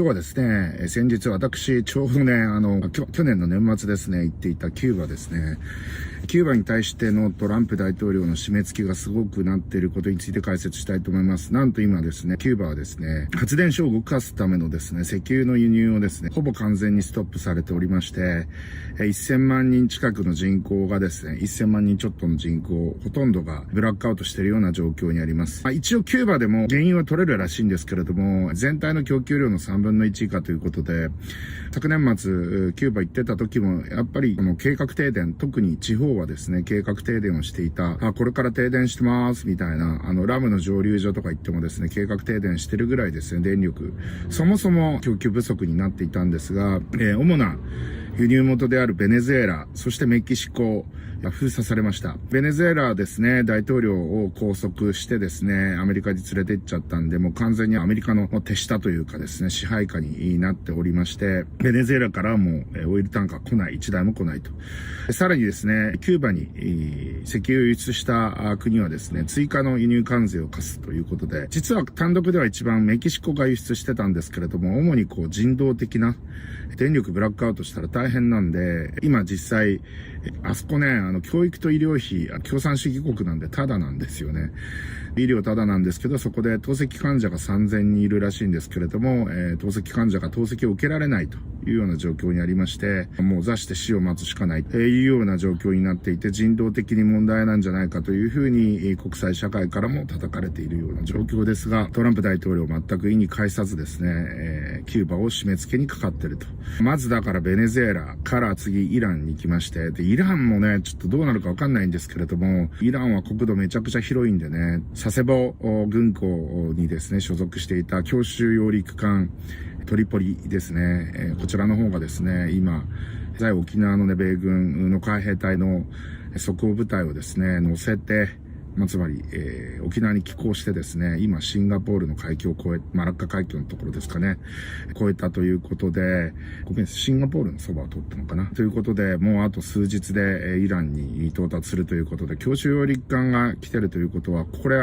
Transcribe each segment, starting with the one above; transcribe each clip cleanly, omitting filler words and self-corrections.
日はですね、先日私、ちょうどね、去年の年末ですね、行っていたキューバですね。キューバに対してのトランプ大統領の締め付けがすごくなっていることについて解説したいと思います。なんと今ですね、キューバはですね、発電所を動かすためのですね、石油の輸入をですね、ほぼ完全にストップされておりまして、1000万人近くの人口がですね、1000万人ちょっとの人口、ほとんどがブラックアウトしているような状況にあります。一応キューバでも原因は取れるらしいんですけれども、全体の供給量の3分の1以下ということで、昨年末、キューバ行ってた時も、やっぱりこの計画停電、特に地方はですね、計画停電をしていた、これから停電してます、みたいな、ラムの蒸留所とか行ってもですね、計画停電してるぐらいですね、電力、そもそも供給不足になっていたんですが、主な輸入元であるベネズエラ、そしてメキシコ、封鎖されました。ベネズエラはですね、大統領を拘束してですね、アメリカに連れて行っちゃったんで、もう完全にアメリカの手下というかですね、支配下になっておりまして、ベネズエラからはもうオイルタンカー来ない、一台も来ないと。さらにですね、キューバに石油を輸出した国はですね、追加の輸入関税を課すということで、実は単独では一番メキシコが輸出してたんですけれども、主にこう人道的な電力ブラックアウトしたら大変なんで、今実際、あそこね、教育と医療費、共産主義国なんでタダなんですよね。医療タダなんですけど、そこで透析患者が3000人いるらしいんですけれども、透析患者が透析を受けられないというような状況にありまして、もう座して死を待つしかないというような状況になっていて、人道的に問題なんじゃないかというふうに国際社会からも叩かれているような状況ですが、トランプ大統領全く意に介さずですね、キューバを締め付けにかかっていると。まずだからベネズエラから次イランに行きまして、で、イランもね、ちょっとどうなるかわかんないんですけれども、イランは国土めちゃくちゃ広いんでね、佐世保軍港にですね、所属していた強襲揚陸艦トリポリですね、こちらの方がですね、今、在沖縄のね、米軍の海兵隊の即応部隊をですね、乗せて、つまり、沖縄に寄港してですね、今シンガポールの海峡を越え、マラッカ海峡のところですかね、越えたということで、ごめんなさい、シンガポールのそばを通ったのかなということで、もうあと数日でイランに到達するということで、強襲揚陸艦が来てるということは、これ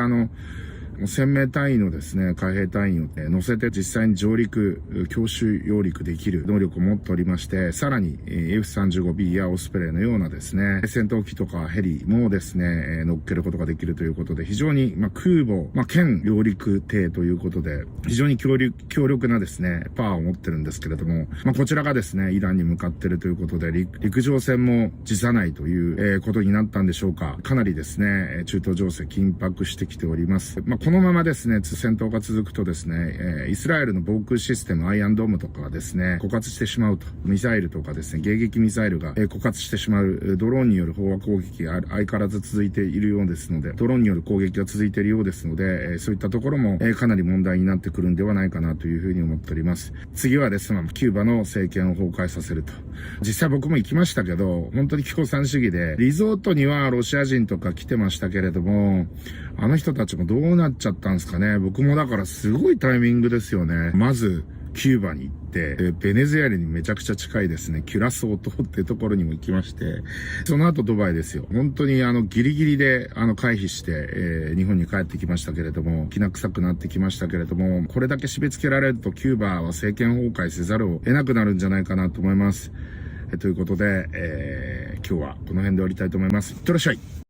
1000名単位のですね、海兵隊員を乗せて実際に上陸、強襲揚陸できる能力を持っておりまして、さらに F-35B やオスプレイのようなですね、戦闘機とかヘリもですね、乗っけることができるということで、非常に空母、兼揚陸艇ということで、非常に強力なですね、パワーを持ってるんですけれども、こちらがですね、イランに向かっているということで、陸上戦も辞さないということになったんでしょうか。かなりですね、中東情勢緊迫してきております。このままですね、戦闘が続くとですね、イスラエルの防空システムアイアンドームとかがですね、枯渇してしまうと。ミサイルとかですね、迎撃ミサイルが枯渇してしまう。ドローンによる飽和攻撃が相変わらず続いているようですので、ドローンによる攻撃が続いているようですので、そういったところもかなり問題になってくるんではないかなというふうに思っております。次はですね、キューバの政権を崩壊させると。実際僕も行きましたけど、本当に共産主義で、リゾートにはロシア人とか来てましたけれども、あの人たちもどうなっちゃったんですかね。僕もだからすごいタイミングですよね。まず、キューバに行って、ベネズエラにめちゃくちゃ近いですね、キュラソー島っていうところにも行きまして、その後ドバイですよ。本当にギリギリで回避して、日本に帰ってきましたけれども、きな臭くなってきましたけれども、これだけ締め付けられるとキューバは政権崩壊せざるを得なくなるんじゃないかなと思います。ということで、今日はこの辺で終わりたいと思います。いってらっしゃい。